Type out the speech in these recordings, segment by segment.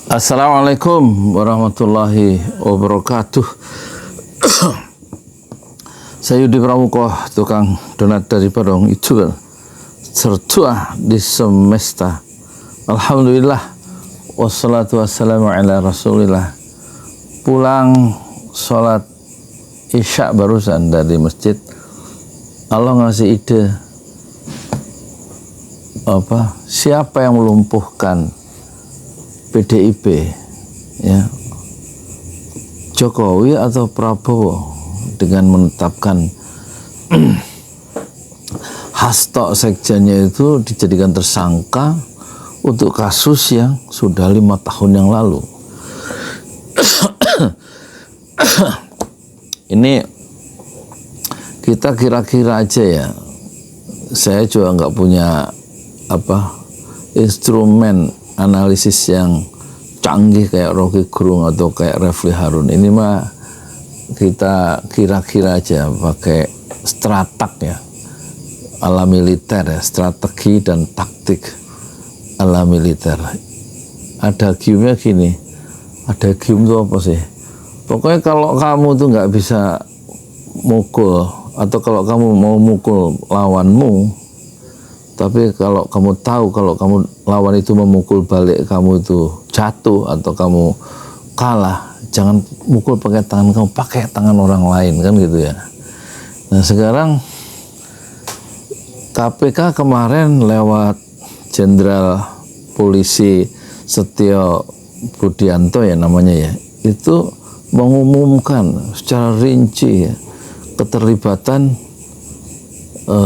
Assalamualaikum warahmatullahi wabarakatuh. Saya Yudi Pramuko, tukang donat dari Padang itu kan tertua di semesta. Alhamdulillah, wassalatu wassalamu ala rasulillah. Pulang sholat isya barusan dari masjid, Allah ngasih ide siapa yang melumpuhkan PDIP, ya, Jokowi atau Prabowo, dengan menetapkan Hasto sekjennya itu dijadikan tersangka untuk kasus yang sudah 5 tahun yang lalu. Ini kita kira-kira aja ya, saya juga nggak punya instrumen analisis yang canggih kayak Rocky Gerung atau kayak Refli Harun. Ini mah kita kira-kira aja pakai stratak ya, ala militer ya, strategi dan taktik ala militer. Ada giumnya gini, ada gium itu apa sih? Pokoknya kalau kamu tuh nggak bisa mukul, atau kalau kamu mau mukul lawanmu, tapi kalau kamu tahu kalau kamu lawan itu memukul balik, kamu itu jatuh atau kamu kalah, jangan mukul pakai tangan kamu, pakai tangan orang lain, kan gitu ya. Nah sekarang KPK kemarin lewat Jenderal Polisi Setio Budianto ya namanya ya, itu mengumumkan secara rinci ya, keterlibatan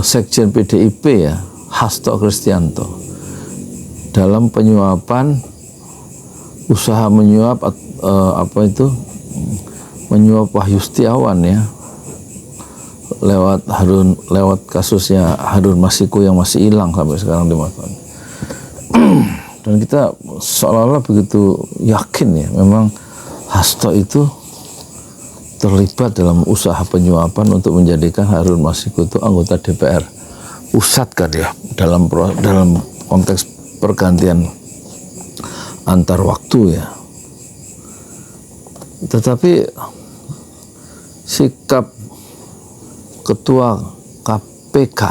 Sekjen PDIP ya, Hasto Kristianto, dalam penyuapan, usaha menyuap menyuap Wahyu Setiawan ya, lewat kasusnya Harun Masiku yang masih hilang sampai sekarang di Mataram. Dan kita seolah-olah begitu yakin ya, memang Hasto itu terlibat dalam usaha penyuapan untuk menjadikan Harun Masiku itu anggota DPR pusat kan ya, dalam konteks pergantian antar waktu ya. Tetapi sikap ketua KPK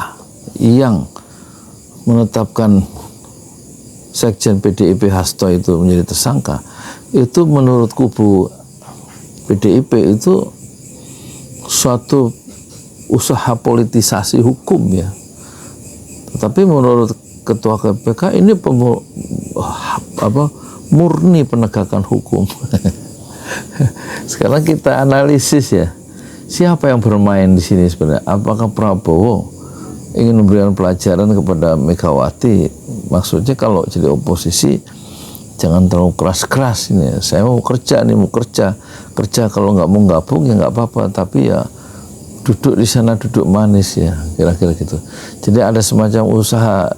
yang menetapkan Sekjen PDIP Hasto itu menjadi tersangka, itu menurut kubu PDIP itu suatu usaha politisasi hukum ya. Tapi menurut ketua KPK ini murni penegakan hukum. Sekarang kita analisis ya, siapa yang bermain di sini sebenarnya? Apakah Prabowo ingin memberikan pelajaran kepada Megawati? Maksudnya kalau jadi oposisi jangan terlalu keras-keras ini. Saya mau kerja nih, mau kerja. Kalau nggak mau gabung ya nggak apa-apa. Tapi ya duduk di sana, duduk manis ya, kira-kira gitu. Jadi ada semacam usaha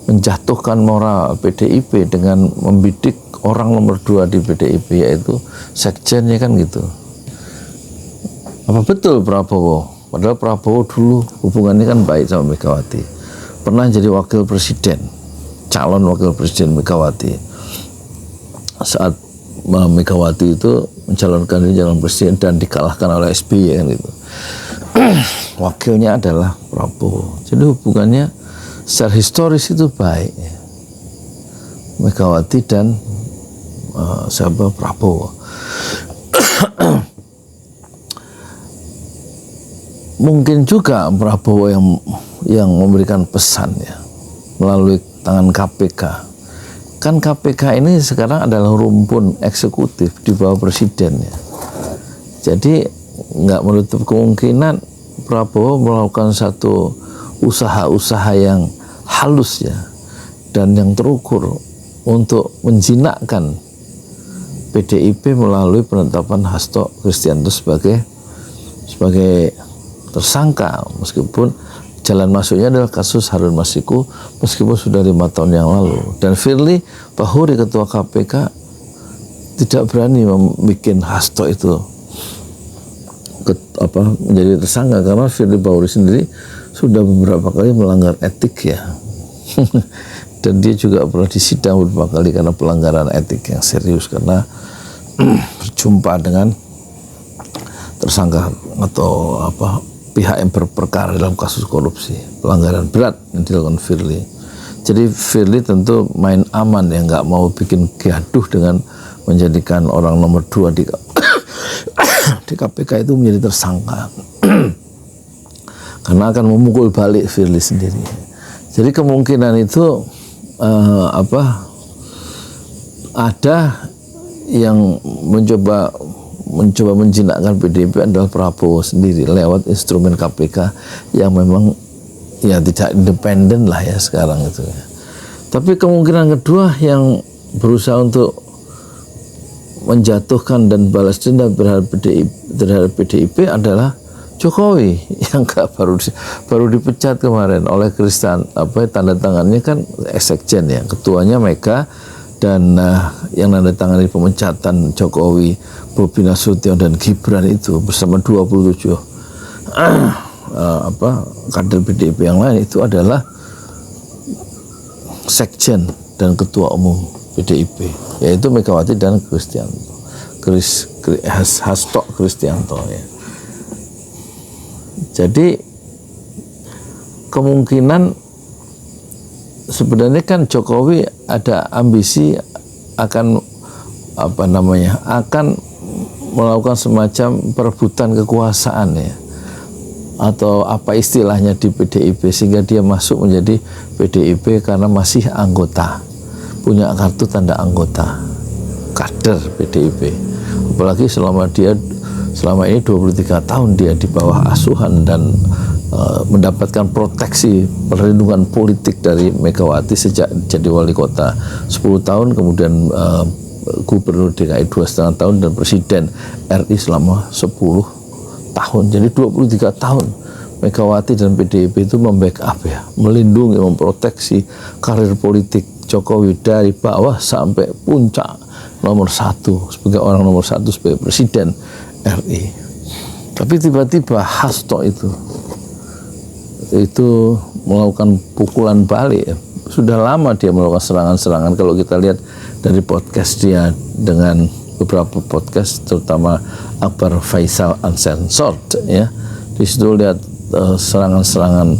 menjatuhkan moral PDIP dengan membidik orang nomor 2 di PDIP, yaitu sekjennya kan gitu. Apa betul Prabowo? Padahal Prabowo dulu hubungannya kan baik sama Megawati, pernah jadi wakil presiden, calon wakil presiden Megawati saat Megawati itu mencalonkan diri calon presiden dan dikalahkan oleh SBY kan gitu. Wakilnya adalah Prabowo. Jadi hubungannya secara historis itu baik, Megawati dan Prabowo. Mungkin juga Prabowo yang memberikan pesan ya melalui tangan KPK. Kan KPK ini sekarang adalah rumpun eksekutif di bawah presiden ya. Jadi nggak menutup kemungkinan Prabowo melakukan satu usaha-usaha yang halus ya dan yang terukur untuk menjinakkan PDIP melalui penetapan Hasto Kristianto sebagai tersangka, meskipun jalan masuknya adalah kasus Harun Masiku, meskipun sudah 5 tahun yang lalu. Dan Firly Bahuri ketua KPK tidak berani membuat Hasto itu menjadi tersangka, karena Firly Bahuri sendiri sudah beberapa kali melanggar etik ya. dan dia juga pernah disidang beberapa kali karena pelanggaran etik yang serius karena berjumpa dengan tersangka atau pihak yang berperkara dalam kasus korupsi, pelanggaran berat yang dilakukan Firly. Jadi Firly tentu main aman ya, nggak mau bikin gaduh dengan menjadikan orang nomor 2 di KPK itu menjadi tersangka karena akan memukul balik Firly sendiri. Jadi kemungkinan itu ada yang mencoba menjinakkan PDIP adalah Prabowo sendiri lewat instrumen KPK yang memang ya tidak independen lah ya sekarang itu ya. Tapi kemungkinan kedua yang berusaha untuk menjatuhkan dan balas dendam terhadap PDIP adalah Jokowi yang baru dipecat kemarin oleh Kristen, tanda tangannya kan sekjen ya, ketuanya Mega, dan yang nanda tangani pemecatan Jokowi, Bobi Nasution dan Gibran itu bersama 27 kader PDIP yang lain itu adalah sekjen dan ketua umum PDIP, yaitu Megawati dan Hasto Kristianto ya. Jadi kemungkinan sebenarnya kan Jokowi ada ambisi akan akan melakukan semacam perebutan kekuasaan ya, atau apa istilahnya di PDIP, sehingga dia masuk menjadi PDIP karena masih anggota, punya kartu tanda anggota, kader PDIP. Apalagi selama ini 23 tahun dia di bawah asuhan dan mendapatkan proteksi perlindungan politik dari Megawati sejak jadi wali kota 10 tahun, kemudian gubernur DKI 2,5 tahun dan presiden RI selama 10 tahun. Jadi 23 tahun Megawati dan PDIP itu membackup ya, melindungi, memproteksi karir politik Jokowi dari bawah sampai puncak nomor 1 sebagai orang nomor 1 sebagai presiden RI. Tapi tiba-tiba Hasto itu melakukan pukulan balik. Sudah lama dia melakukan serangan-serangan. Kalau kita lihat dari podcast dia dengan beberapa podcast, terutama Akbar Faisal Uncensored ya, di situ lihat serangan-serangan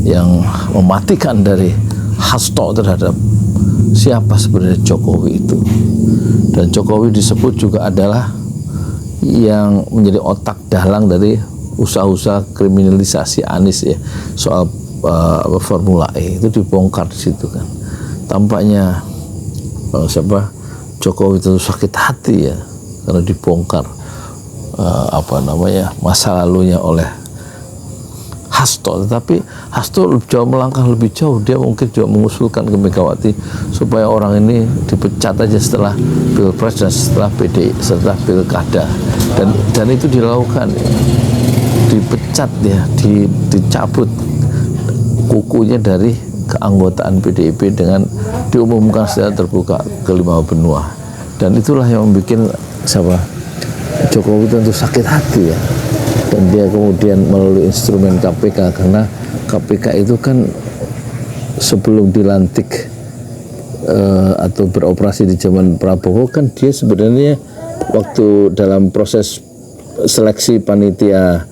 yang mematikan dari Hasto terhadap siapa sebenarnya Jokowi itu. Dan Jokowi disebut juga adalah yang menjadi otak dalang dari usaha-usaha kriminalisasi Anies ya, soal Formula E itu dibongkar di situ kan. Tampaknya Jokowi tentu sakit hati ya karena dibongkar masa lalunya oleh Hasto. Tetapi Hasto melangkah lebih jauh. Dia mungkin juga mengusulkan ke Megawati supaya orang ini dipecat aja setelah Pilpres dan setelah Pilkada, dan itu dilakukan ya. Dipecat ya, dicabut kukunya dari keanggotaan PDIP dengan diumumkan secara terbuka ke 5 benua. Dan itulah yang membuat Jokowi tentu sakit hati ya. Dan dia kemudian melalui instrumen KPK, karena KPK itu kan sebelum dilantik atau beroperasi di zaman Prabowo kan dia sebenarnya waktu dalam proses seleksi panitia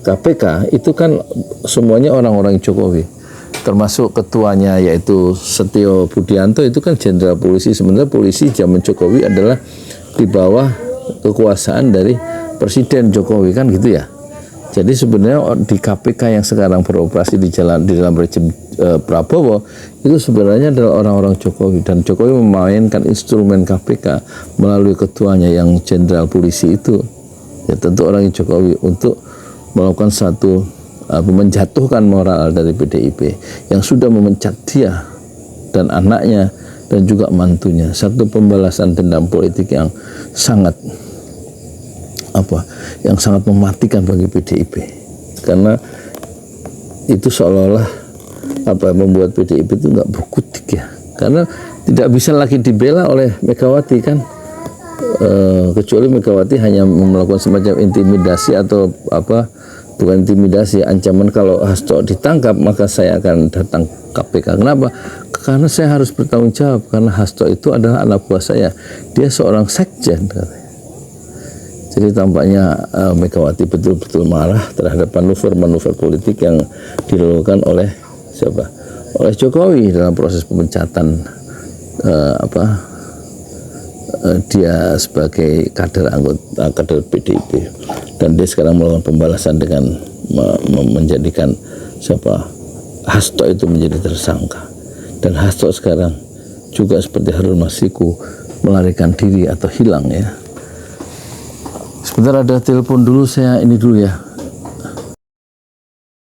KPK itu kan semuanya orang-orang Jokowi, termasuk ketuanya yaitu Setio Budianto itu kan jenderal polisi. Sebenarnya polisi zaman Jokowi adalah di bawah kekuasaan dari Presiden Jokowi kan gitu ya. Jadi sebenarnya di KPK yang sekarang beroperasi di dalam rejim Prabowo itu sebenarnya adalah orang-orang Jokowi, dan Jokowi memainkan instrumen KPK melalui ketuanya yang jenderal polisi itu. Ya tentu orang Jokowi untuk melakukan satu menjatuhkan moral dari PDIP yang sudah memecat dia dan anaknya dan juga mantunya. Satu pembalasan dendam politik yang sangat mematikan bagi PDIP, karena itu seolah-olah membuat PDIP itu nggak berkutik ya, karena tidak bisa lagi dibela oleh Megawati kan. Kecuali Megawati hanya melakukan semacam intimidasi atau bukan intimidasi, ancaman kalau Hasto ditangkap maka saya akan datang KPK. Kenapa? Karena saya harus bertanggung jawab, karena Hasto itu adalah anak buah saya, dia seorang sekjen katanya. Jadi tampaknya Megawati betul-betul marah terhadap manuver politik yang dilakukan oleh siapa? Oleh Jokowi dalam proses pemecatan dia sebagai kader PDIP, dan dia sekarang melakukan pembalasan dengan menjadikan siapa? Hasto itu menjadi tersangka, dan Hasto sekarang juga seperti Harun Masiku melarikan diri atau hilang ya. Sebentar, ada telepon dulu, saya ini dulu ya.